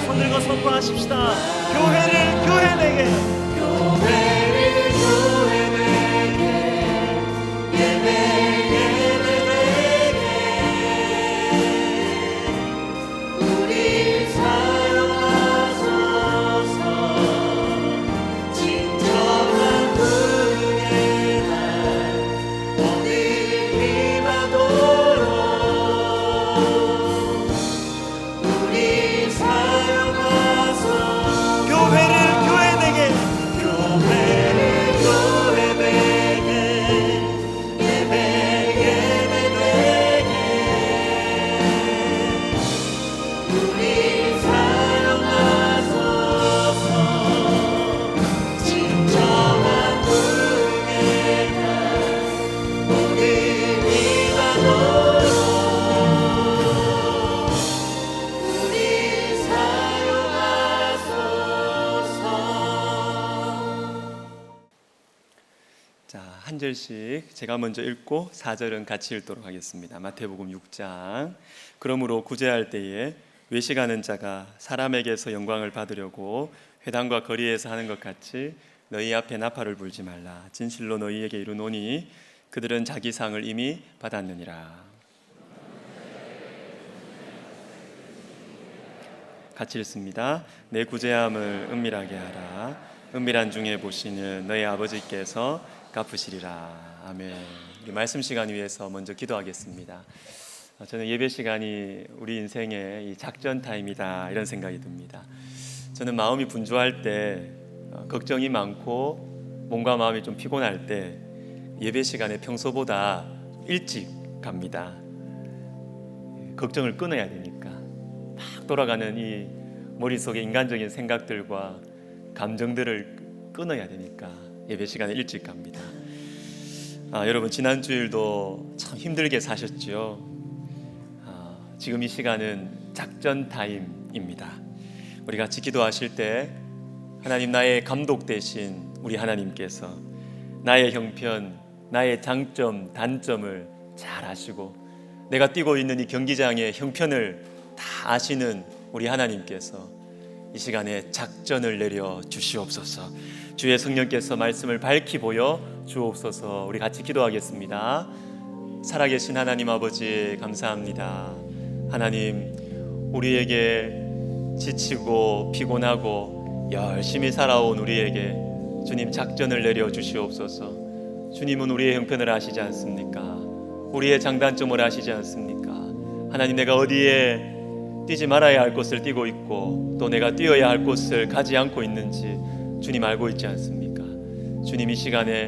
손 들고 선포하십시다. 교회를 교회 내게, 교회를 교회 내게, 예배 예배 내게 우리 사용하소서. 진정한 부흥의 날 오늘 임하도록 우리 사용하소서. 교회를 교회 내게, 교회를 교회 내게, 예배 예배 내게 우리 사용하소서. 진정한 부흥의 날 오늘 임하도록 우리 사용하소서. 자, 한 절씩 제가 먼저 읽고 4절은 같이 읽도록 하겠습니다. 마태복음 6장. 그러므로 구제할 때에 외식하는 자가 사람에게서 영광을 받으려고 회당과 거리에서 하는 것 같이 너희 앞에 나팔을 불지 말라. 진실로 너희에게 이르노니 그들은 자기 상을 이미 받았느니라. 같이 읽습니다. 내 구제함을 은밀하게 하라. 은밀한 중에 보시는 너희 아버지께서 갚으시리라. 아멘. 우리 말씀 시간 위해서 먼저 기도하겠습니다. 저는 예배 시간이 우리 인생의 이 작전 타임이다 이런 생각이 듭니다. 저는 마음이 분주할 때, 걱정이 많고 몸과 마음이 좀 피곤할 때 예배 시간에 평소보다 일찍 갑니다. 걱정을 끊어야 되니까. 막 돌아가는 이 머릿속에 인간적인 생각들과 감정들을 끊어야 되니까 예배 시간에 일찍 갑니다. 여러분 지난 주일도 참 힘들게 사셨죠. 지금 이 시간은 작전 타임입니다. 우리 같이 기도하실 때 하나님, 나의 감독 대신 우리 하나님께서 나의 형편, 나의 장점, 단점을 잘 아시고 내가 뛰고 있는 이 경기장의 형편을 다 아시는 우리 하나님께서 이 시간에 작전을 내려 주시옵소서. 주의 성령께서 말씀을 밝히 보여 주옵소서. 우리 같이 기도하겠습니다. 살아계신 하나님 아버지 감사합니다. 하나님, 우리에게 지치고 피곤하고 열심히 살아온 우리에게 주님 작전을 내려 주시옵소서. 주님은 우리의 형편을 아시지 않습니까? 우리의 장단점을 아시지 않습니까? 하나님, 내가 어디에 뛰지 말아야 할 곳을 뛰고 있고 또 내가 뛰어야 할 곳을 가지 않고 있는지 주님 알고 있지 않습니까? 주님, 이 시간에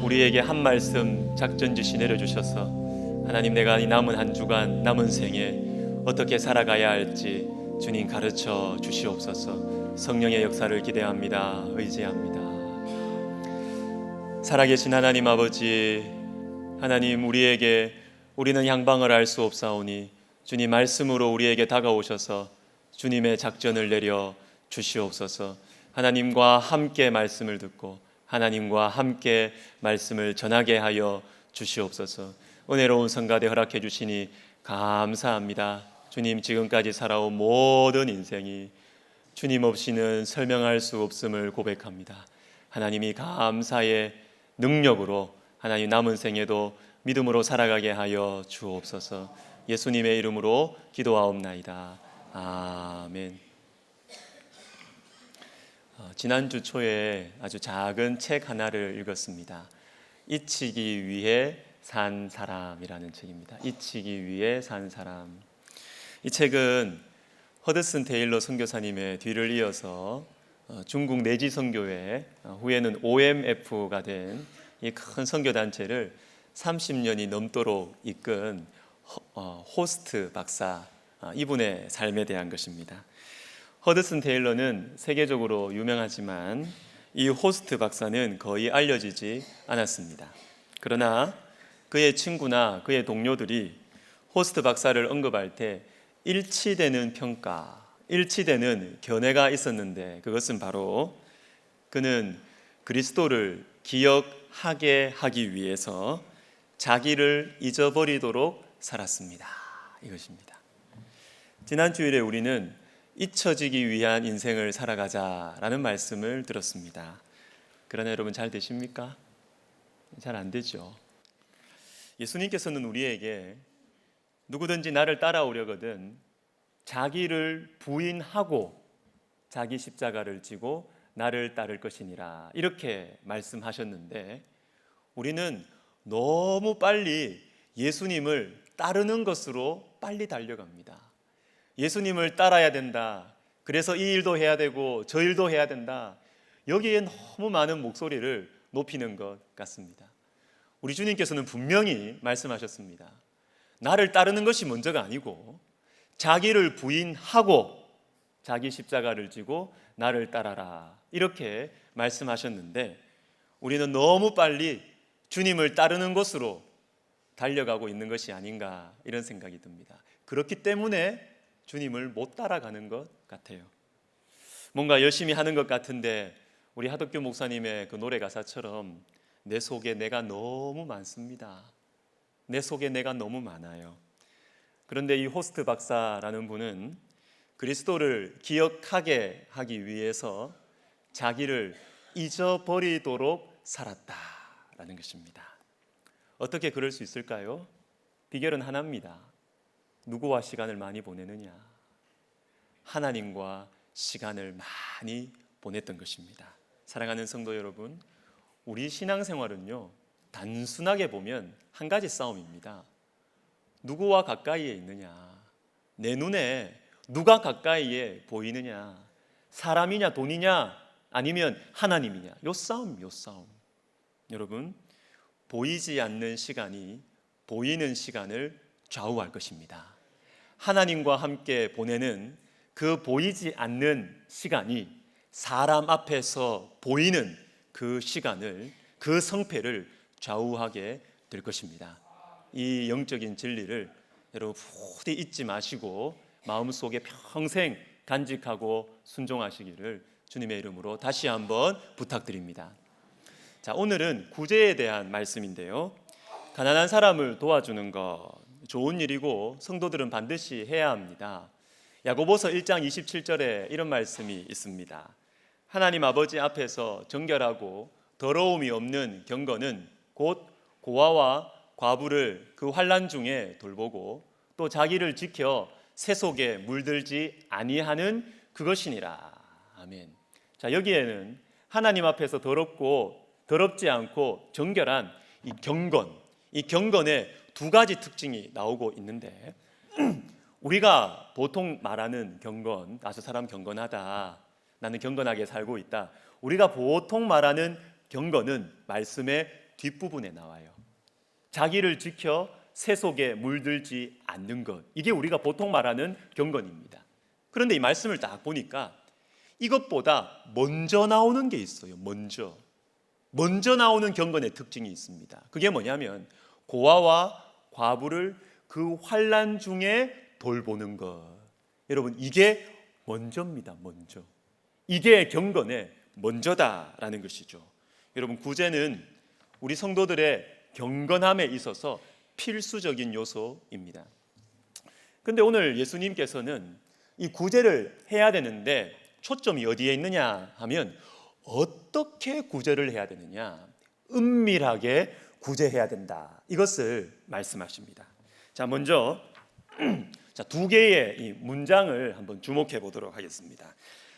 우리에게 한 말씀 작전 지시 내려주셔서 하나님, 내가 이 남은 한 주간, 남은 생에 어떻게 살아가야 할지 주님 가르쳐 주시옵소서. 성령의 역사를 기대합니다. 의지합니다. 살아계신 하나님 아버지, 하나님, 우리는 향방을 알 수 없사오니 주님 말씀으로 우리에게 다가오셔서 주님의 작전을 내려 주시옵소서. 하나님과 함께 말씀을 듣고 하나님과 함께 말씀을 전하게 하여 주시옵소서. 은혜로운 성가대 허락해 주시니 감사합니다. 주님, 지금까지 살아온 모든 인생이 주님 없이는 설명할 수 없음을 고백합니다. 하나님이 감사의 능력으로 하나님 남은 생에도 믿음으로 살아가게 하여 주옵소서. 예수님의 이름으로 기도하옵나이다. 아멘. 지난주 초에 아주 작은 책 하나를 읽었습니다. 잊히기 위해 산 사람이라는 책입니다. 잊히기 위해 산 사람. 이 책은 허드슨 테일러 선교사님의 뒤를 이어서 중국 내지 선교회, 후에는 OMF가 된 이 큰 선교 단체를 30년이 넘도록 이끈 호스트 박사, 이분의 삶에 대한 것입니다. 허드슨 테일러는 세계적으로 유명하지만 이 호스트 박사는 거의 알려지지 않았습니다. 그러나 그의 친구나 그의 동료들이 호스트 박사를 언급할 때 일치되는 평가, 일치되는 견해가 있었는데, 그것은 바로 그는 그리스도를 기억하게 하기 위해서 자기를 잊어버리도록 살았습니다. 이것입니다. 지난 주일에 우리는 잊혀지기 위한 인생을 살아가자라는 말씀을 들었습니다. 그러나 여러분 잘 되십니까? 잘 안 되죠. 예수님께서는 우리에게 누구든지 나를 따라오려거든 자기를 부인하고 자기 십자가를 지고 나를 따를 것이니라 이렇게 말씀하셨는데 우리는 너무 빨리 예수님을 따르는 것으로 빨리 달려갑니다. 예수님을 따라야 된다. 그래서 이 일도 해야 되고 저 일도 해야 된다. 여기에 너무 많은 목소리를 높이는 것 같습니다. 우리 주님께서는 분명히 말씀하셨습니다. 나를 따르는 것이 먼저가 아니고 자기를 부인하고 자기 십자가를 지고 나를 따라라 이렇게 말씀하셨는데 우리는 너무 빨리 주님을 따르는 것으로 달려가고 있는 것이 아닌가 이런 생각이 듭니다. 그렇기 때문에 주님을 못 따라가는 것 같아요. 뭔가 열심히 하는 것 같은데 우리 하덕규 목사님의 그 노래 가사처럼 내 속에 내가 너무 많습니다. 내 속에 내가 너무 많아요. 그런데 이 호스트 박사라는 분은 그리스도를 기억하게 하기 위해서 자기를 잊어버리도록 살았다라는 것입니다. 어떻게 그럴 수 있을까요? 비결은 하나입니다. 누구와 시간을 많이 보내느냐? 하나님과 시간을 많이 보냈던 것입니다. 사랑하는 성도 여러분, 우리 신앙생활은요 단순하게 보면 한 가지 싸움입니다. 누구와 가까이에 있느냐? 내 눈에 누가 가까이에 보이느냐? 사람이냐 돈이냐 아니면 하나님이냐? 요 싸움. 여러분, 보이지 않는 시간이 보이는 시간을 좌우할 것입니다. 하나님과 함께 보내는 그 보이지 않는 시간이 사람 앞에서 보이는 그 시간을, 그 성패를 좌우하게 될 것입니다. 이 영적인 진리를 여러분 부디 잊지 마시고 마음속에 평생 간직하고 순종하시기를 주님의 이름으로 다시 한번 부탁드립니다. 자, 오늘은 구제에 대한 말씀인데요. 가난한 사람을 도와주는 것 좋은 일이고 성도들은 반드시 해야 합니다. 야고보서 1장 27절에 이런 말씀이 있습니다. 하나님 아버지 앞에서 정결하고 더러움이 없는 경건은 곧 고아와 과부를 그 환난 중에 돌보고 또 자기를 지켜 새 속에 물들지 아니하는 그것이니라. 아멘. 자, 여기에는 하나님 앞에서 더럽고 더럽지 않고 정결한 이 경건의 두 가지 특징이 나오고 있는데 우리가 보통 말하는 경건, 저 사람 경건하다, 나는 경건하게 살고 있다. 우리가 보통 말하는 경건은 말씀의 뒷부분에 나와요. 자기를 지켜 새 속에 물들지 않는 것, 이게 우리가 보통 말하는 경건입니다. 그런데 이 말씀을 딱 보니까 이것보다 먼저 나오는 게 있어요. 먼저 나오는 경건의 특징이 있습니다. 그게 뭐냐면 고아와 과부를 그 환난 중에 돌보는 것. 여러분, 이게 먼저입니다. 먼저. 이게 경건의 먼저다라는 것이죠. 여러분, 구제는 우리 성도들의 경건함에 있어서 필수적인 요소입니다. 그런데 오늘 예수님께서는 이 구제를 해야 되는데 초점이 어디에 있느냐 하면 어떻게 구제를 해야 되느냐, 은밀하게 구제해야 된다, 이것을 말씀하십니다. 자, 먼저 두 개의 이 문장을 한번 주목해 보도록 하겠습니다.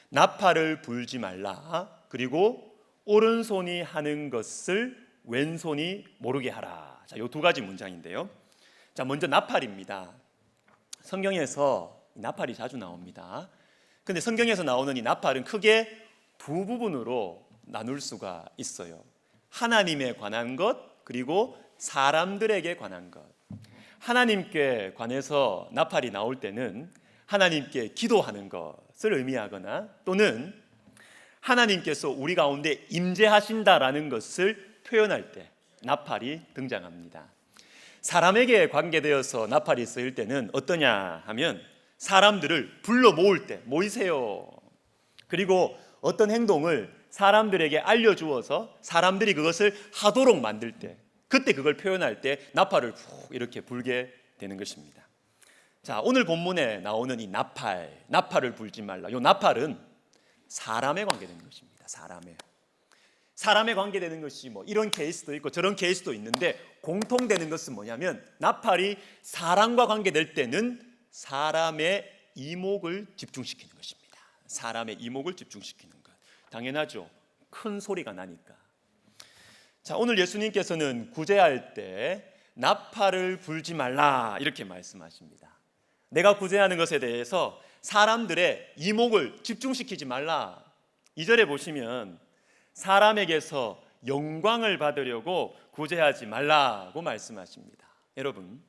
나팔을 불지 말라, 그리고 오른손이 하는 것을 왼손이 모르게 하라. 자, 이 두 가지 문장인데요. 자, 먼저 나팔입니다. 성경에서 나팔이 자주 나옵니다. 근데 성경에서 나오는 이 나팔은 크게 두 부분으로 나눌 수가 있어요. 하나님에 관한 것, 그리고 사람들에게 관한 것. 하나님께 관해서 나팔이 나올 때는 하나님께 기도하는 것을 의미하거나 또는 하나님께서 우리 가운데 임재하신다라는 것을 표현할 때 나팔이 등장합니다. 사람에게 관계되어서 나팔이 쓰일 때는 어떠냐 하면 사람들을 불러 모을 때, 모이세요. 그리고 어떤 행동을 사람들에게 알려주어서 사람들이 그것을 하도록 만들 때, 그때 그걸 표현할 때 나팔을 푹 이렇게 불게 되는 것입니다. 자, 오늘 본문에 나오는 이 나팔을 불지 말라. 요 나팔은 사람에 관계되는 것입니다. 사람에 관계되는 것이 뭐 이런 케이스도 있고 저런 케이스도 있는데 공통되는 것은 뭐냐면 나팔이 사람과 관계될 때는 사람의 이목을 집중시키는 것입니다. 사람의 이목을 집중시키는 것. 당연하죠. 큰 소리가 나니까. 자, 오늘 예수님께서는 구제할 때 나팔을 불지 말라 이렇게 말씀하십니다. 내가 구제하는 것에 대해서 사람들의 이목을 집중시키지 말라. 2절에 보시면 사람에게서 영광을 받으려고 구제하지 말라고 말씀하십니다. 여러분,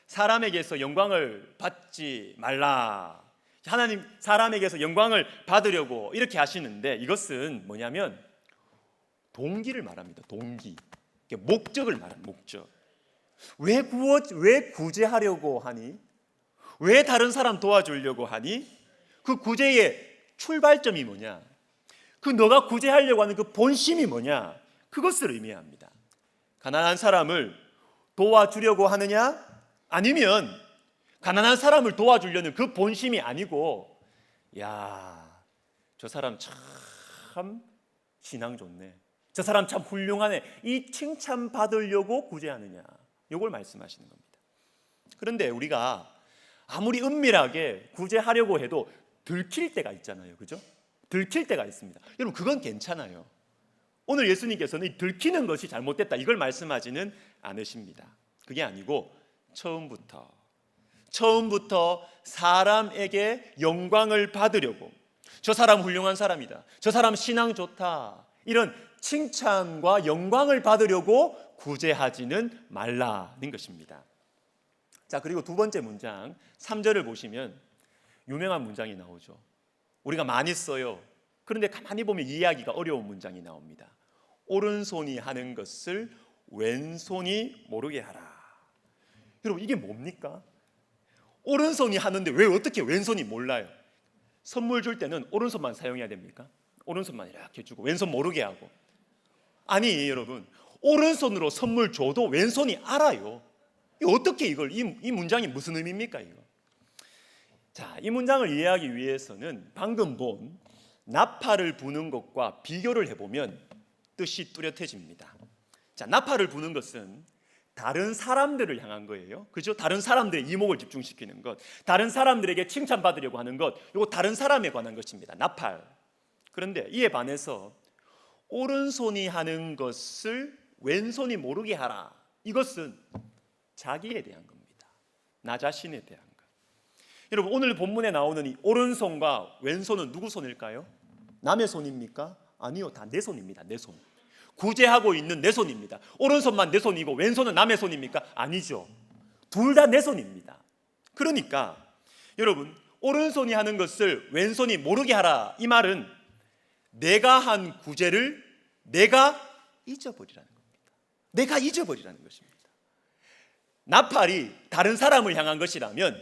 사람에게서 영광을 받지 말라. 하나님 사람에게서 영광을 받으려고 이렇게 하시는데 이것은 뭐냐면 동기를 말합니다. 동기. 목적을 말합니다. 목적. 왜 구제하려고 하니? 왜 다른 사람 도와주려고 하니? 그 구제의 출발점이 뭐냐? 그 너가 구제하려고 하는 그 본심이 뭐냐? 그것을 의미합니다. 가난한 사람을 도와주려고 하느냐? 아니면 가난한 사람을 도와주려는 그 본심이 아니고 야, 저 사람 참 신앙 좋네. 저 사람 참 훌륭하네. 이 칭찬 받으려고 구제하느냐? 이걸 말씀하시는 겁니다. 그런데 우리가 아무리 은밀하게 구제하려고 해도 들킬 때가 있잖아요. 그죠? 들킬 때가 있습니다. 여러분, 그건 괜찮아요. 오늘 예수님께서는 이 들키는 것이 잘못됐다 이걸 말씀하지는 않으십니다. 그게 아니고 처음부터 사람에게 영광을 받으려고 저 사람 훌륭한 사람이다. 저 사람 신앙 좋다. 이런 칭찬과 영광을 받으려고 구제하지는 말라는 것입니다. 자, 그리고 두 번째 문장 3절을 보시면 유명한 문장이 나오죠. 우리가 많이 써요. 그런데 가만히 보면 이해하기가 어려운 문장이 나옵니다. 오른손이 하는 것을 왼손이 모르게 하라. 여러분, 이게 뭡니까? 오른손이 하는데 왜 어떻게 왼손이 몰라요? 선물 줄 때는 오른손만 사용해야 됩니까? 오른손만 이렇게 주고 왼손 모르게 하고. 아니 여러분, 오른손으로 선물 줘도 왼손이 알아요. 어떻게 이 문장이 무슨 의미입니까? 이거. 자, 이 문장을 이해하기 위해서는 방금 본 나팔을 부는 것과 비교를 해보면 뜻이 뚜렷해집니다. 자, 나팔을 부는 것은 다른 사람들을 향한 거예요. 그죠? 다른 사람들의 이목을 집중시키는 것, 다른 사람들에게 칭찬받으려고 하는 것, 이거 다른 사람에 관한 것입니다. 나팔. 그런데 이에 반해서 오른손이 하는 것을 왼손이 모르게 하라. 이것은 자기에 대한 겁니다. 나 자신에 대한 것. 여러분, 오늘 본문에 나오는 이 오른손과 왼손은 누구 손일까요? 남의 손입니까? 아니요, 다 내 손입니다. 내 손. 구제하고 있는 내 손입니다. 오른손만 내 손이고 왼손은 남의 손입니까? 아니죠. 둘 다 내 손입니다. 그러니까 여러분, 오른손이 하는 것을 왼손이 모르게 하라. 이 말은 내가 한 구제를 내가 잊어버리라는 겁니다. 내가 잊어버리라는 것입니다. 나팔이 다른 사람을 향한 것이라면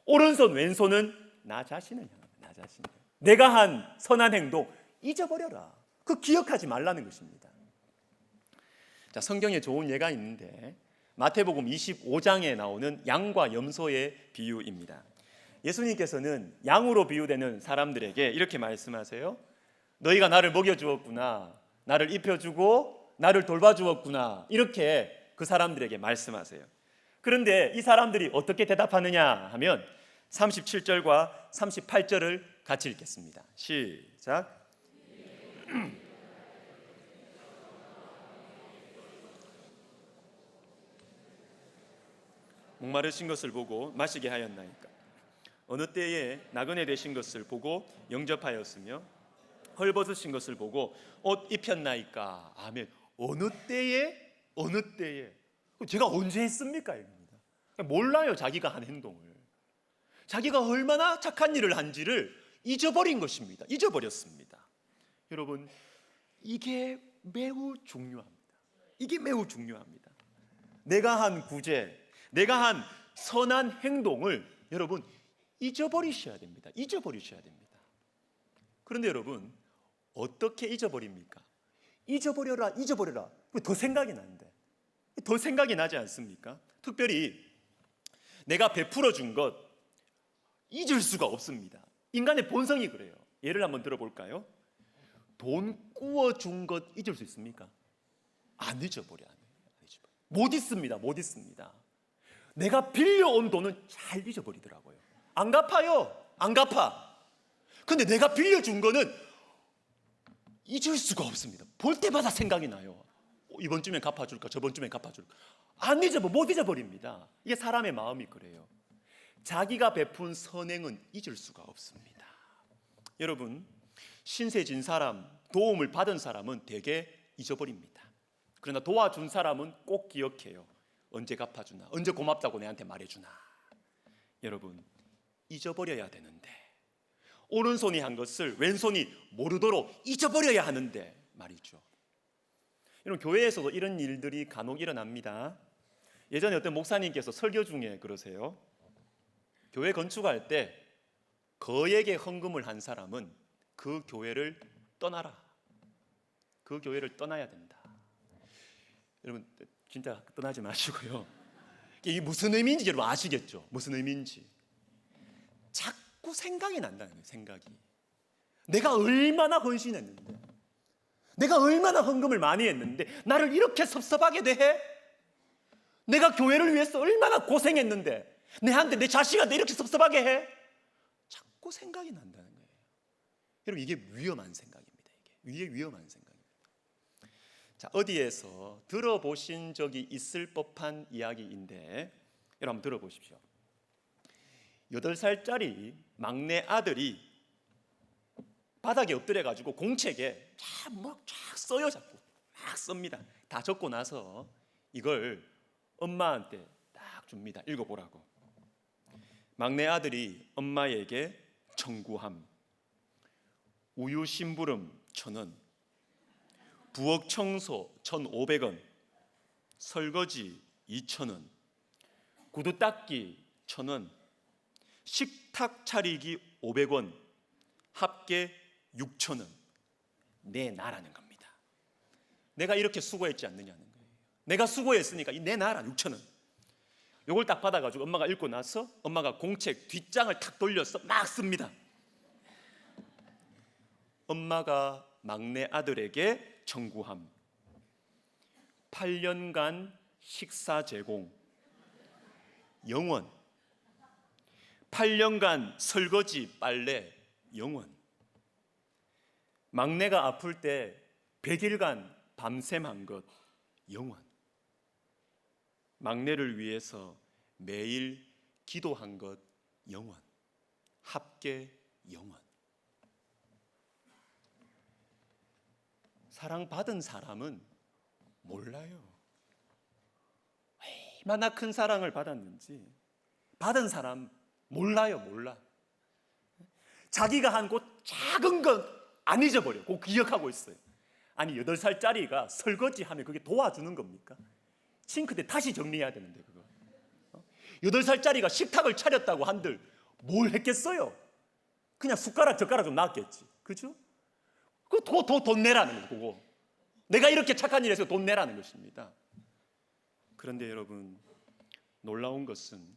오른손 왼손은 나 자신을 향합니다. 나 자신. 내가 한 선한 행동 잊어버려라. 그 기억하지 말라는 것입니다. 자, 성경에 좋은 예가 있는데 마태복음 25장에 나오는 양과 염소의 비유입니다. 예수님께서는 양으로 비유되는 사람들에게 이렇게 말씀하세요. 너희가 나를 먹여주었구나. 나를 입혀주고 나를 돌봐주었구나. 이렇게 그 사람들에게 말씀하세요. 그런데 이 사람들이 어떻게 대답하느냐 하면 37절과 38절을 같이 읽겠습니다. 시작. 목마르신 것을 보고 마시게 하였나이까. 어느 때에 나그네 되신 것을 보고 영접하였으며 헐벗으신 것을 보고 옷 입혔나이까. 아멘. 어느 때에 제가 언제 했습니까? 입니다. 몰라요. 자기가 한 행동을. 자기가 얼마나 착한 일을 한지를 잊어버린 것입니다. 잊어버렸습니다. 여러분, 이게 매우 중요합니다. 이게 매우 중요합니다. 내가 한 구제, 내가 한 선한 행동을 여러분 잊어버리셔야 됩니다. 잊어버리셔야 됩니다. 그런데 여러분, 어떻게 잊어버립니까? 잊어버려라. 더 생각이 나는데. 더 생각이 나지 않습니까? 특별히 내가 베풀어 준 것, 잊을 수가 없습니다. 인간의 본성이 그래요. 예를 한번 들어볼까요? 돈 구워준 것 잊을 수 있습니까? 안 잊어버려요. 못 잊습니다. 못 잊습니다. 내가 빌려온 돈은 잘 잊어버리더라고요. 안 갚아요. 안 갚아. 근데 내가 빌려준 거는 잊을 수가 없습니다. 볼 때마다 생각이 나요. 이번 주면 갚아줄까? 저번 주면 갚아줄까? 안 잊어버, 못 잊어버립니다. 이게 사람의 마음이 그래요. 자기가 베푼 선행은 잊을 수가 없습니다. 여러분, 신세진 사람, 도움을 받은 사람은 대개 잊어버립니다. 그러나 도와준 사람은 꼭 기억해요. 언제 갚아주나, 언제 고맙다고 내한테 말해주나. 여러분, 잊어버려야 되는데 오른손이 한 것을 왼손이 모르도록 잊어버려야 하는데 말이죠. 여러분, 교회에서도 이런 일들이 간혹 일어납니다. 예전에 어떤 목사님께서 설교 중에 그러세요. 교회 건축할 때 거액의 헌금을 한 사람은 그 교회를 떠나라. 그 교회를 떠나야 된다. 여러분, 진짜 떠나지 마시고요. 이게 무슨 의미인지 여러분 아시겠죠? 무슨 의미인지. 자꾸 생각이 난다는 거예요. 생각이. 내가 얼마나 헌신했는데, 내가 얼마나 헌금을 많이 했는데 나를 이렇게 섭섭하게 대해? 내가 교회를 위해서 얼마나 고생했는데 내한테, 내 자식한테 이렇게 섭섭하게 해? 자꾸 생각이 난다는 거예요. 여러분, 이게 위험한 생각입니다. 이게 위험한 생각입니다. 자, 어디에서 들어보신 적이 있을 법한 이야기인데 여러분 한번 들어보십시오. 8살짜리 막내 아들이 바닥에 엎드려가지고 공책에 쫙 써요. 자꾸 막 씁니다. 다 적고 나서 이걸 엄마한테 딱 줍니다. 읽어보라고. 막내 아들이 엄마에게 청구함. 우유 심부름 1,000원, 부엌 청소 1,500원, 설거지 2,000원, 구두 닦기 1,000원, 식탁 차리기 500원, 합계 6,000원 내놔라는 겁니다. 내가 이렇게 수고했지 않느냐는 거예요. 내가 수고했으니까 내놔라 6,000원. 요걸 딱 받아가지고 엄마가 읽고 나서 엄마가 공책 뒷장을 탁 돌려서 막 씁니다. 엄마가 막내 아들에게 청구함. 8년간 식사 제공 0원, 8년간 설거지 빨래 0원, 막내가 아플 때 100일간 밤샘 한 것 0원, 막내를 위해서 매일 기도한 것 0원, 합계 0원. 사랑받은 사람은 몰라요. 얼마나 큰 사랑을 받았는지 받은 사람 몰라요. 몰라. 자기가 한 그 작은 것 안 잊어버려. 꼭 기억하고 있어요. 아니 8살짜리가 설거지하면 그게 도와주는 겁니까? 싱크대 다시 정리해야 되는데 그거. 8살짜리가 식탁을 차렸다고 한들 뭘 했겠어요? 그냥 숟가락 젓가락 좀 놨겠지. 그죠? 그 돈 내라는 거 그거. 내가 이렇게 착한 일 해서 돈 내라는 것입니다. 그런데 여러분, 놀라운 것은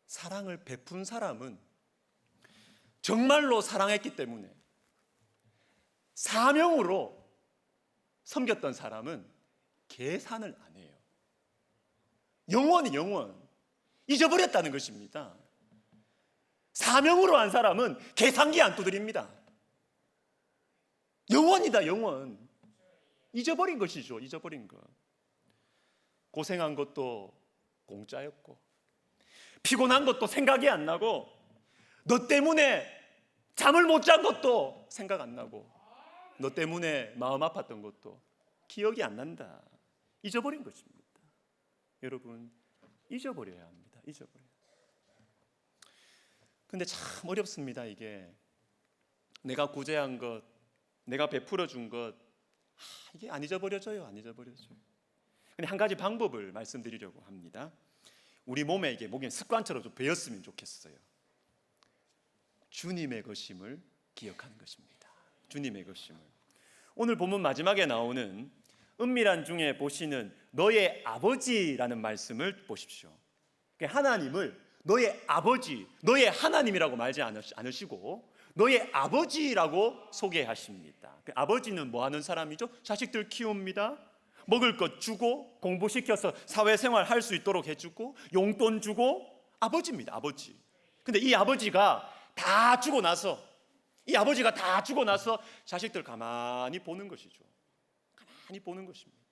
사랑을 베푼 사람은 정말로 사랑했기 때문에 사명으로 섬겼던 사람은 계산을 안 해요. 영원 잊어버렸다는 것입니다. 사명으로 한 사람은 계산기 안 두드립니다. 영원이다. 영원. 잊어버린 것이죠. 잊어버린 것. 고생한 것도 공짜였고 피곤한 것도 생각이 안 나고 너 때문에 잠을 못 잔 것도 생각 안 나고 너 때문에 마음 아팠던 것도 기억이 안 난다. 잊어버린 것입니다. 여러분, 잊어버려야 합니다. 잊어버려야. 근데 참 어렵습니다. 내가 구제한 것, 내가 베풀어 준 것, 이게 안 잊어버려져요. 안 잊어버려져요. 근데 한 가지 방법을 말씀드리려고 합니다. 우리 몸에 이게 습관처럼 좀 배웠으면 좋겠어요. 주님의 것임을 기억하는 것입니다. 주님의 것임을. 오늘 본문 마지막에 나오는 은밀한 중에 보시는 너의 아버지라는 말씀을 보십시오. 하나님을 너의 아버지, 너의 하나님이라고 말지 않으시고 너의 아버지라고 소개하십니다. 그 아버지는 뭐 하는 사람이죠? 자식들 키웁니다. 먹을 것 주고 공부시켜서 사회생활 할 수 있도록 해주고 용돈 주고 아버지입니다. 아버지. 근데 이 아버지가 다 주고 나서 자식들 가만히 보는 것이죠. 가만히 보는 것입니다.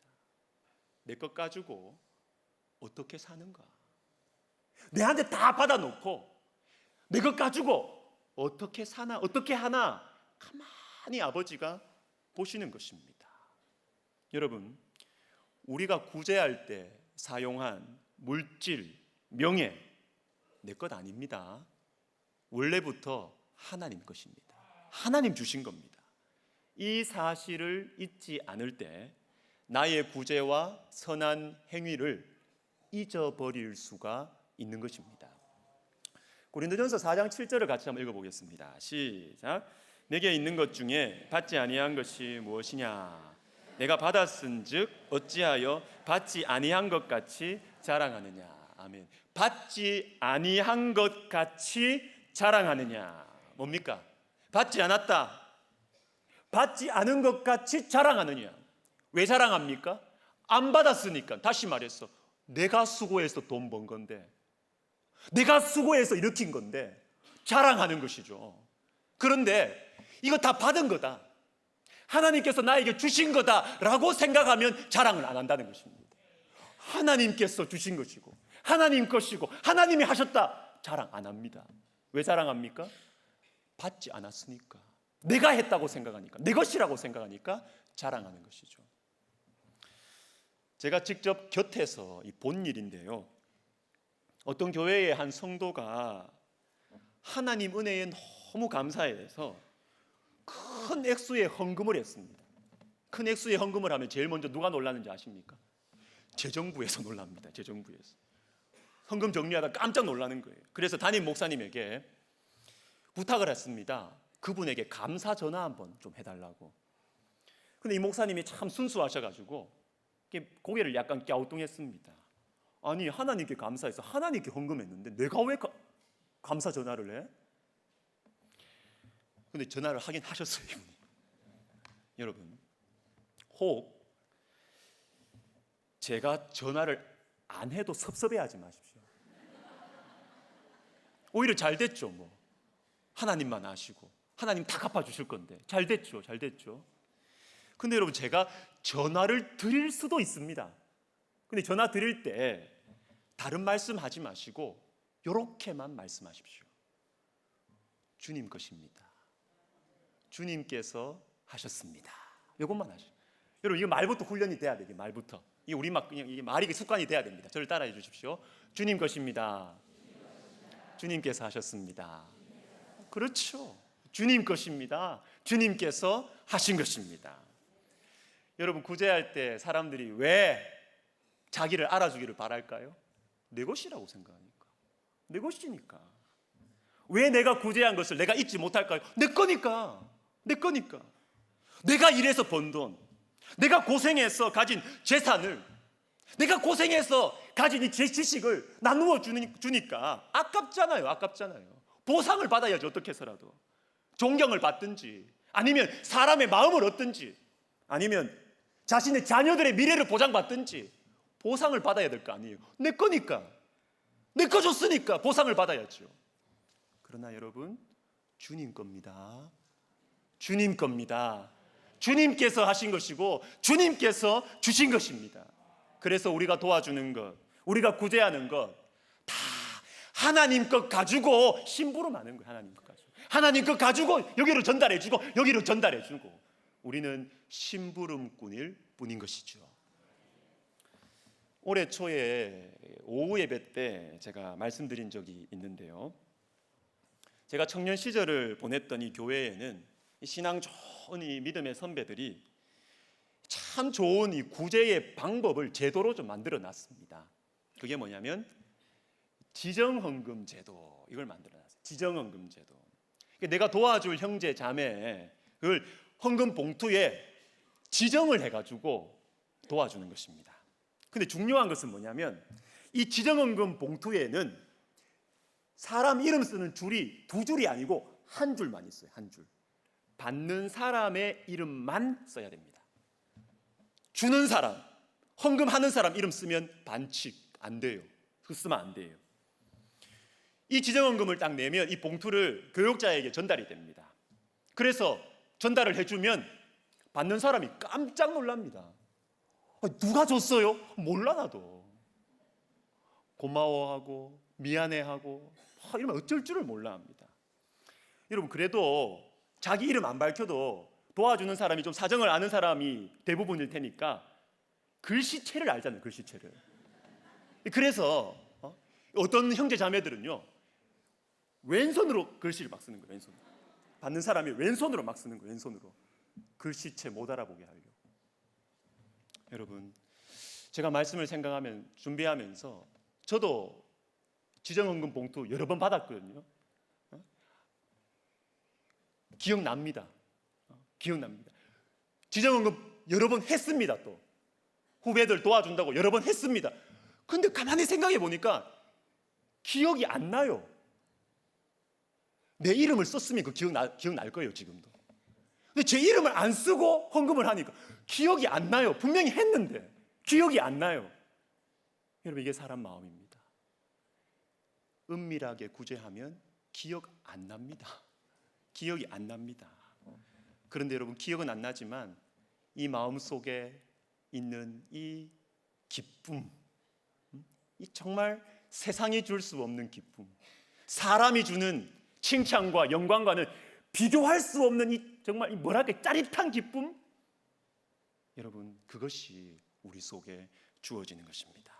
내 것 가지고 어떻게 사는가? 내한테 다 받아놓고 내 것 가지고 어떻게 사나, 어떻게 하나 가만히 아버지가 보시는 것입니다. 여러분, 우리가 구제할 때 사용한 물질, 명예 내 것 아닙니다. 원래부터 하나님 것입니다. 하나님 주신 겁니다. 이 사실을 잊지 않을 때 나의 구제와 선한 행위를 잊어버릴 수가 있는 것입니다. 고린도전서 4장 7절을 같이 한번 읽어보겠습니다. 시작. 내게 있는 것 중에 받지 아니한 것이 무엇이냐? 내가 받았은즉 어찌하여 받지 아니한 것 같이 자랑하느냐? 아멘. 받지 아니한 것 같이 자랑하느냐? 뭡니까? 받지 않았다. 받지 않은 것 같이 자랑하느냐? 왜 자랑합니까? 안 받았으니까. 다시 말해서 내가 수고해서 돈 번 건데, 내가 수고해서 일으킨 건데 자랑하는 것이죠. 그런데 이거 다 받은 거다, 하나님께서 나에게 주신 거다라고 생각하면 자랑을 안 한다는 것입니다. 하나님께서 주신 것이고 하나님 것이고 하나님이 하셨다, 자랑 안 합니다. 왜 자랑합니까? 받지 않았으니까, 내가 했다고 생각하니까, 내 것이라고 생각하니까 자랑하는 것이죠. 제가 직접 곁에서 본 일인데요, 어떤 교회의 한 성도가 하나님 은혜에 너무 감사해서 큰 액수의 헌금을 했습니다. 큰 액수의 헌금을 하면 제일 먼저 누가 놀라는지 아십니까? 재정부에서 놀랍니다. 재정부에서 헌금 정리하다 깜짝 놀라는 거예요. 그래서 담임 목사님에게 부탁을 했습니다. 그분에게 감사 전화 한번 좀 해달라고. 근데 이 목사님이 참 순수하셔가지고 고개를 약간 갸우뚱했습니다. 아니, 하나님께 감사해서 하나님께 헌금했는데 내가 왜 감사 전화를 해? 근데 전화를 하긴 하셨어요, 이분이. 여러분, 혹 제가 전화를 안 해도 섭섭해하지 마십시오. 오히려 잘 됐죠. 뭐 하나님만 아시고 하나님 다 갚아주실 건데 잘 됐죠. 잘 됐죠. 근데 여러분, 제가 전화를 드릴 수도 있습니다. 근데 전화 드릴 때 다른 말씀하지 마시고 이렇게만 말씀하십시오. 주님 것입니다. 주님께서 하셨습니다. 이것만 하시오. 여러분, 이거 말부터 훈련이 돼야 돼요. 말부터. 이게 우리 막 그냥 이게 말이 습관이 돼야 됩니다. 저를 따라해 주십시오. 주님 것입니다. 주님께서 하셨습니다. 그렇죠. 주님 것입니다. 주님께서 하신 것입니다. 여러분, 구제할 때 사람들이 왜 자기를 알아주기를 바랄까요? 내 것이라고 생각하니까. 내 것이니까. 왜 내가 구제한 것을 내가 잊지 못할까요? 내 거니까. 내 거니까. 내가 일해서 번 돈, 내가 고생해서 가진 재산을, 내가 고생해서 가진 이 제 지식을 나누어 주니까 아깝잖아요. 아깝잖아요. 보상을 받아야지, 어떻게 해서라도. 존경을 받든지, 아니면 사람의 마음을 얻든지, 아니면 자신의 자녀들의 미래를 보장받든지 보상을 받아야 될 거 아니에요. 내 거니까. 내 거 줬으니까 보상을 받아야죠. 그러나 여러분, 주님 겁니다. 주님 겁니다. 주님께서 하신 것이고 주님께서 주신 것입니다. 그래서 우리가 도와주는 것, 우리가 구제하는 것 다 하나님 것 가지고 심부름하는 거예요. 하나님 것 가지고. 하나님 것 가지고 여기로 전달해주고 여기로 전달해주고, 우리는 심부름꾼일 뿐인 것이죠. 올해 초에 오후 예배 때 제가 말씀드린 적이 있는데요, 제가 청년 시절을 보냈던 이 교회에는 신앙 좋은 이 믿음의 선배들이 참 좋은 이 구제의 방법을 제도로 좀 만들어 놨습니다. 그게 뭐냐면 지정헌금 제도, 이걸 만들어 놨어요. 지정헌금 제도. 내가 도와줄 형제 자매 그걸 헌금 봉투에 지정을 해가지고 도와주는 것입니다. 근데 중요한 것은 뭐냐면 이 지정헌금 봉투에는 사람 이름 쓰는 줄이 두 줄이 아니고 한 줄만 있어요. 한 줄. 받는 사람의 이름만 써야 됩니다. 주는 사람, 헌금하는 사람 이름 쓰면 반칙 안 돼요. 그 쓰면 안 돼요. 이 지정헌금을 딱 내면 이 봉투를 교역자에게 전달이 됩니다. 그래서 전달을 해주면 받는 사람이 깜짝 놀랍니다. 누가 줬어요? 몰라 나도. 고마워하고 미안해하고 이러면 어쩔 줄을 몰라 합니다. 여러분, 그래도 자기 이름 안 밝혀도 도와주는 사람이 좀 사정을 아는 사람이 대부분일 테니까 글씨체를 알잖아요. 글씨체를. 그래서 어떤 형제 자매들은요, 왼손으로 글씨를 막 쓰는 거예요. 왼손으로. 받는 사람이 왼손으로 막 쓰는 거예요. 왼손으로. 글씨체 못 알아보게 하려고. 여러분, 제가 말씀을 생각하면 준비하면서 저도 지정헌금 봉투 여러 번 받았거든요. 기억납니다. 기억납니다. 지정헌금 여러 번 했습니다. 또 후배들 도와준다고 여러 번 했습니다. 근데 가만히 생각해 보니까 기억이 안 나요. 내 이름을 썼으면 그 기억날 거예요, 지금도. 근데 제 이름을 안 쓰고 헌금을 하니까 기억이 안 나요. 분명히 했는데 기억이 안 나요. 여러분, 이게 사람 마음입니다. 은밀하게 구제하면 기억 안 납니다. 기억이 안 납니다. 그런데 여러분, 기억은 안 나지만 이 마음 속에 있는 이 기쁨, 이 정말 세상이 줄 수 없는 기쁨, 사람이 주는 칭찬과 영광과는 비교할 수 없는 이 정말 뭐랄까 짜릿한 기쁨, 여러분, 그것이 우리 속에 주어지는 것입니다.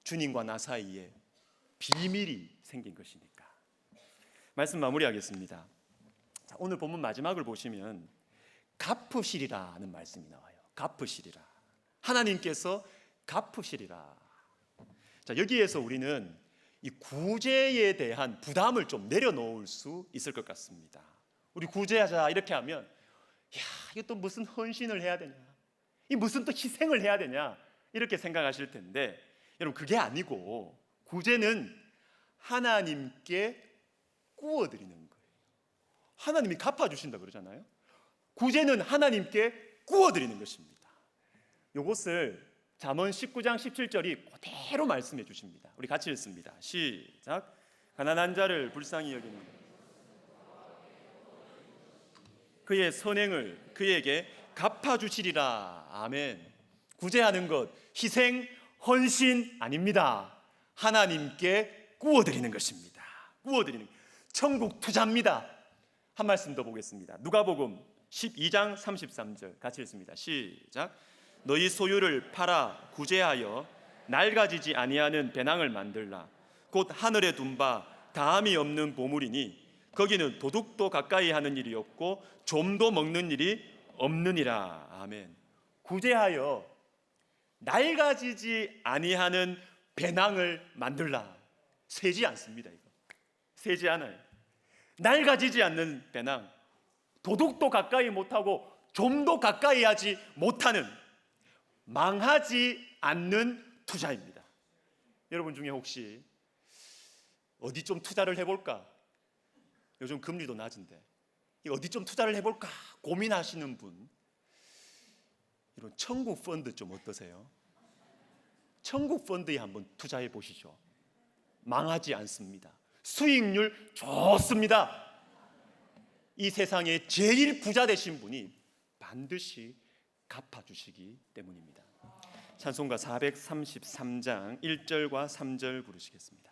주님과 나 사이에 비밀이 생긴 것이니까. 말씀 마무리하겠습니다. 자, 오늘 본문 마지막을 보시면 갚으시리라는 말씀이 나와요. 갚으시리라. 하나님께서 갚으시리라. 자, 여기에서 우리는 이 구제에 대한 부담을 좀 내려놓을 수 있을 것 같습니다. 우리 구제하자 이렇게 하면, 야, 이게 또 무슨 헌신을 해야 되냐, 이 무슨 또 희생을 해야 되냐, 이렇게 생각하실 텐데, 여러분, 그게 아니고 구제는 하나님께 구워드리는 거예요. 하나님이 갚아주신다 그러잖아요. 구제는 하나님께 구워드리는 것입니다. 이것을 잠언 19장 17절이 그대로 말씀해 주십니다. 우리 같이 읽습니다. 시작. 가난한 자를 불쌍히 여기는 그의 선행을 그에게 갚아주시리라. 아멘. 구제하는 것, 희생, 헌신 아닙니다. 하나님께 구워드리는 것입니다. 구워드리는 것. 천국 투자입니다. 한 말씀 더 보겠습니다. 누가복음 12장 33절 같이 읽습니다. 시작. 너희 소유를 팔아 구제하여 낡아지지 아니하는 배낭을 만들라. 곧 하늘에 둔 바 다함이 없는 보물이니 거기는 도둑도 가까이 하는 일이 없고 좀도 먹는 일이 없느니라. 아멘. 구제하여 낡아지지 아니하는 배낭을 만들라. 세지 않습니다. 이거 세지 않아요. 낡아지지 않는 배낭, 도둑도 가까이 못하고 좀도 가까이 하지 못하는, 망하지 않는 투자입니다. 여러분 중에 혹시 어디 좀 투자를 해볼까, 요즘 금리도 낮은데 어디 좀 투자를 해볼까 고민하시는 분, 이런 천국 펀드 좀 어떠세요? 천국 펀드에 한번 투자해 보시죠. 망하지 않습니다. 수익률 좋습니다. 이 세상에 제일 부자 되신 분이 반드시 갚아주시기 때문입니다. 찬송가 433장 1절과 3절 부르시겠습니다.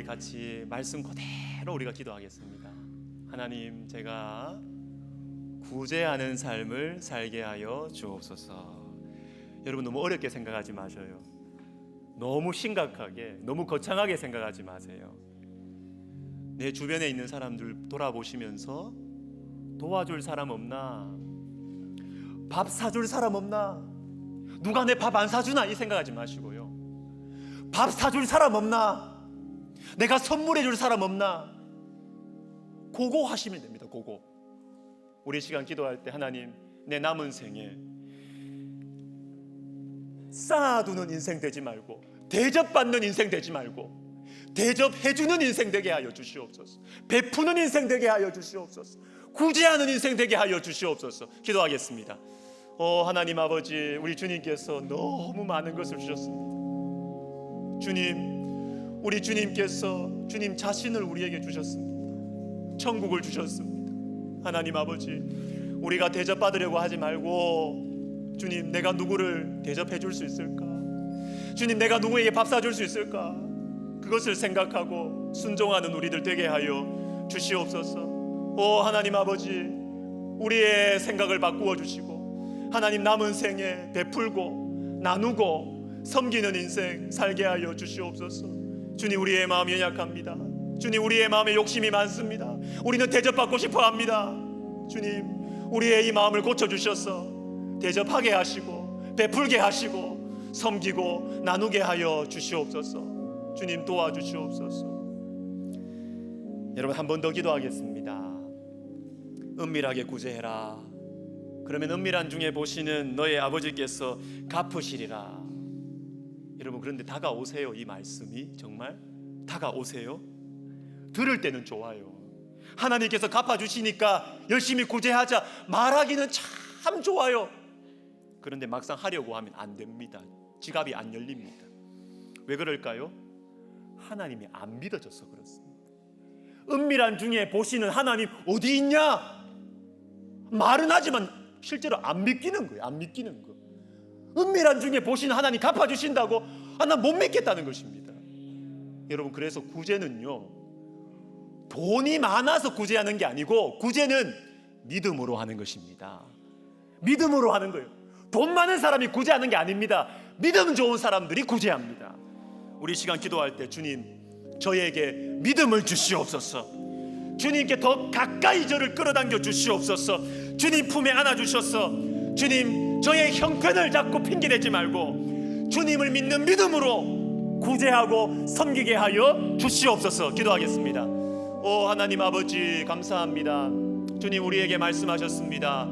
같이 말씀 그대로 우리가 기도하겠습니다. 하나님, 제가 구제하는 삶을 살게 하여 주옵소서. 여러분, 너무 어렵게 생각하지 마셔요. 너무 심각하게, 너무 거창하게 생각하지 마세요. 내 주변에 있는 사람들 돌아보시면서 도와줄 사람 없나? 밥 사줄 사람 없나? 누가 내 밥 안 사주나? 이 생각하지 마시고요. 밥 사줄 사람 없나? 내가 선물해 줄 사람 없나? 그거 하시면 됩니다. 그거. 우리 시간 기도할 때 하나님, 내 남은 생에 쌓아두는 인생 되지 말고, 대접받는 인생 되지 말고, 대접해주는 인생 되게 하여 주시옵소서. 베푸는 인생 되게 하여 주시옵소서. 구제하는 인생 되게 하여 주시옵소서. 기도하겠습니다. 하나님 아버지, 우리 주님께서 너무 많은 것을 주셨습니다. 주님, 우리 주님께서 주님 자신을 우리에게 주셨습니다. 천국을 주셨습니다. 하나님 아버지, 우리가 대접받으려고 하지 말고, 주님, 내가 누구를 대접해 줄 수 있을까? 주님, 내가 누구에게 밥 사줄 수 있을까? 그것을 생각하고 순종하는 우리들 되게 하여 주시옵소서. 하나님 아버지, 우리의 생각을 바꾸어 주시고, 하나님, 남은 생에 베풀고 나누고 섬기는 인생 살게 하여 주시옵소서. 주님, 우리의 마음이 연약합니다. 주님, 우리의 마음에 욕심이 많습니다. 우리는 대접받고 싶어 합니다. 주님, 우리의 이 마음을 고쳐주셔서 대접하게 하시고 베풀게 하시고 섬기고 나누게 하여 주시옵소서. 주님, 도와주시옵소서. 여러분, 한 번 더 기도하겠습니다. 은밀하게 구제해라. 그러면 은밀한 중에 보시는 너의 아버지께서 갚으시리라. 여러분, 그런데 다가오세요. 이 말씀이 정말 다가오세요. 들을 때는 좋아요. 하나님께서 갚아주시니까 열심히 구제하자 말하기는 참 좋아요. 그런데 막상 하려고 하면 안 됩니다. 지갑이 안 열립니다. 왜 그럴까요? 하나님이 안 믿어져서 그렇습니다. 은밀한 중에 보시는 하나님 어디 있냐? 말은 하지만 실제로 안 믿기는 거예요. 안 믿기는 거. 은밀한 중에 보시는 하나님 갚아주신다고 난 못 믿겠다는 것입니다. 여러분, 그래서 구제는요, 돈이 많아서 구제하는 게 아니고, 구제는 믿음으로 하는 것입니다. 믿음으로 하는 거예요. 돈 많은 사람이 구제하는 게 아닙니다. 믿음 좋은 사람들이 구제합니다. 우리 시간 기도할 때, 주님, 저에게 믿음을 주시옵소서. 주님께 더 가까이 저를 끌어당겨 주시옵소서. 주님 품에 안아주셔서, 주님, 저의 형편을 잡고 핑계대지 말고 주님을 믿는 믿음으로 구제하고 섬기게 하여 주시옵소서. 기도하겠습니다. 하나님 아버지, 감사합니다. 주님, 우리에게 말씀하셨습니다.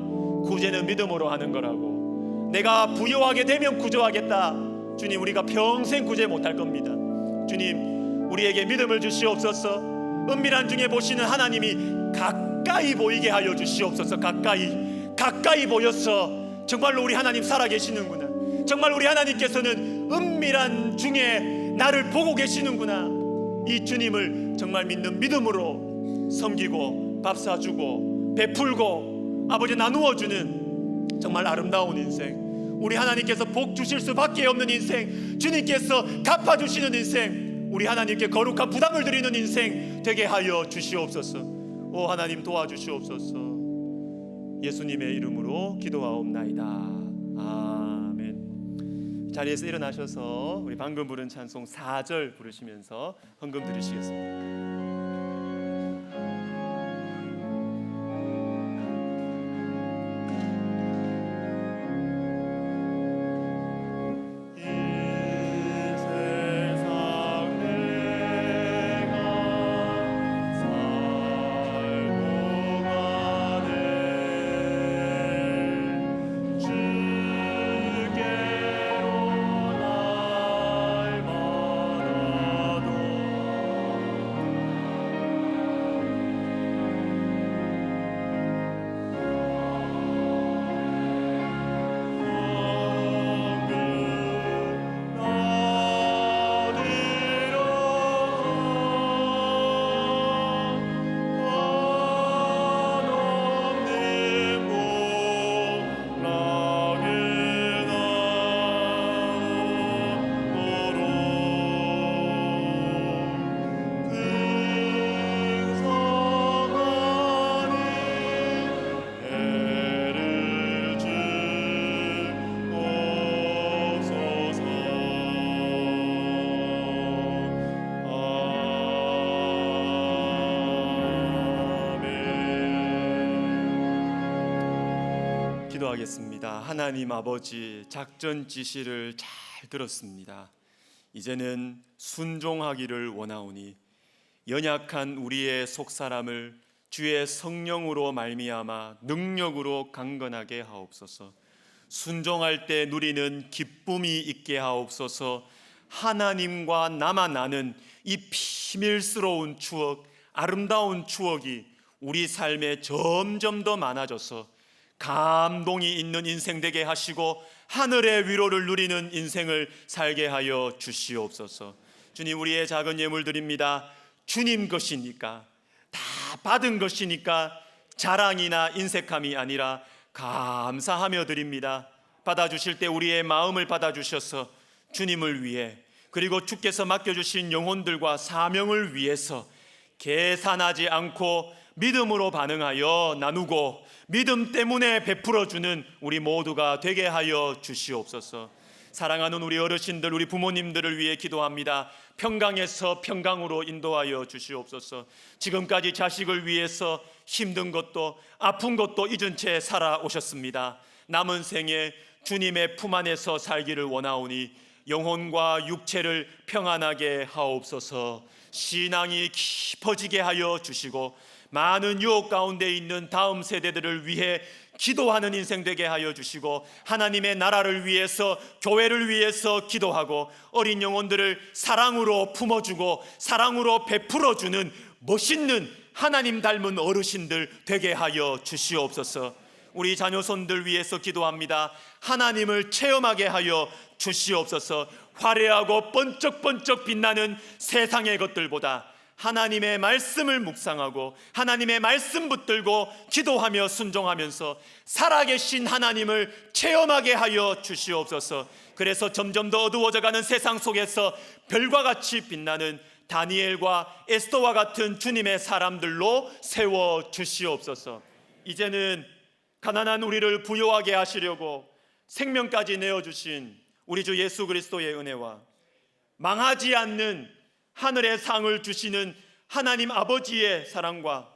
구제는 믿음으로 하는 거라고. 내가 부여하게 되면 구조하겠다. 주님, 우리가 평생 구제 못할 겁니다. 주님, 우리에게 믿음을 주시옵소서. 은밀한 중에 보시는 하나님이 가까이 보이게 하여 주시옵소서. 가까이 보여서 정말로 우리 하나님 살아계시는구나. 정말 우리 하나님께서는 은밀한 중에 나를 보고 계시는구나. 이 주님을 정말 믿는 믿음으로 섬기고 밥 사주고 베풀고 아버지 나누어주는 정말 아름다운 인생, 우리 하나님께서 복 주실 수밖에 없는 인생, 주님께서 갚아주시는 인생, 우리 하나님께 거룩한 부담을 드리는 인생 되게 하여 주시옵소서. 하나님, 도와주시옵소서. 예수님의 이름으로 기도하옵나이다. 아멘. 자리에서 일어나셔서 우리 방금 부른 찬송 4절 부르시면서 헌금 드리시겠습니다. 기도하겠습니다. 하나님 아버지, 작전 지시를 잘 들었습니다. 이제는 순종하기를 원하오니 연약한 우리의 속사람을 주의 성령으로 말미암아 능력으로 강건하게 하옵소서. 순종할 때 누리는 기쁨이 있게 하옵소서. 하나님과 나만 아는 이 비밀스러운 추억, 아름다운 추억이 우리 삶에 점점 더 많아져서 감동이 있는 인생 되게 하시고 하늘의 위로를 누리는 인생을 살게 하여 주시옵소서. 주님, 우리의 작은 예물 드립니다. 주님 것이니까, 다 받은 것이니까 자랑이나 인색함이 아니라 감사하며 드립니다. 받아주실 때 우리의 마음을 받아주셔서 주님을 위해, 그리고 주께서 맡겨주신 영혼들과 사명을 위해서 계산하지 않고 믿음으로 반응하여 나누고 믿음 때문에 베풀어주는 우리 모두가 되게 하여 주시옵소서. 사랑하는 우리 어르신들, 우리 부모님들을 위해 기도합니다. 평강에서 평강으로 인도하여 주시옵소서. 지금까지 자식을 위해서 힘든 것도 아픈 것도 잊은 채 살아오셨습니다. 남은 생에 주님의 품 안에서 살기를 원하오니 영혼과 육체를 평안하게 하옵소서. 신앙이 깊어지게 하여 주시고 많은 유혹 가운데 있는 다음 세대들을 위해 기도하는 인생 되게 하여 주시고 하나님의 나라를 위해서, 교회를 위해서 기도하고 어린 영혼들을 사랑으로 품어주고 사랑으로 베풀어주는 멋있는 하나님 닮은 어르신들 되게 하여 주시옵소서. 우리 자녀손들 위해서 기도합니다. 하나님을 체험하게 하여 주시옵소서. 화려하고 번쩍번쩍 빛나는 세상의 것들보다 하나님의 말씀을 묵상하고 하나님의 말씀 붙들고 기도하며 순종하면서 살아계신 하나님을 체험하게 하여 주시옵소서. 그래서 점점 더 어두워져가는 세상 속에서 별과 같이 빛나는 다니엘과 에스더와 같은 주님의 사람들로 세워 주시옵소서. 이제는 가난한 우리를 부요하게 하시려고 생명까지 내어주신 우리 주 예수 그리스도의 은혜와 망하지 않는 하늘의 상을 주시는 하나님 아버지의 사랑과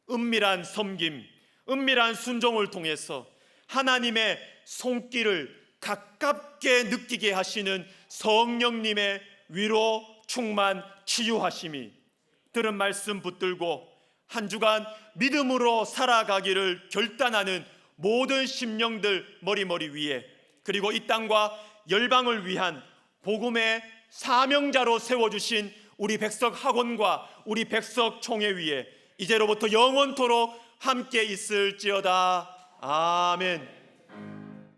은밀한 섬김, 은밀한 순종을 통해서 하나님의 손길을 가깝게 느끼게 하시는 성령님의 위로, 충만, 치유하심이 들은 말씀 붙들고 한 주간 믿음으로 살아가기를 결단하는 모든 심령들 머리머리 위에, 그리고 이 땅과 열방을 위한 복음의 사명자로 세워주신 우리 백석 학원과 우리 백석 총회 위에 이제로부터 영원토록 함께 있을지어다. 아멘.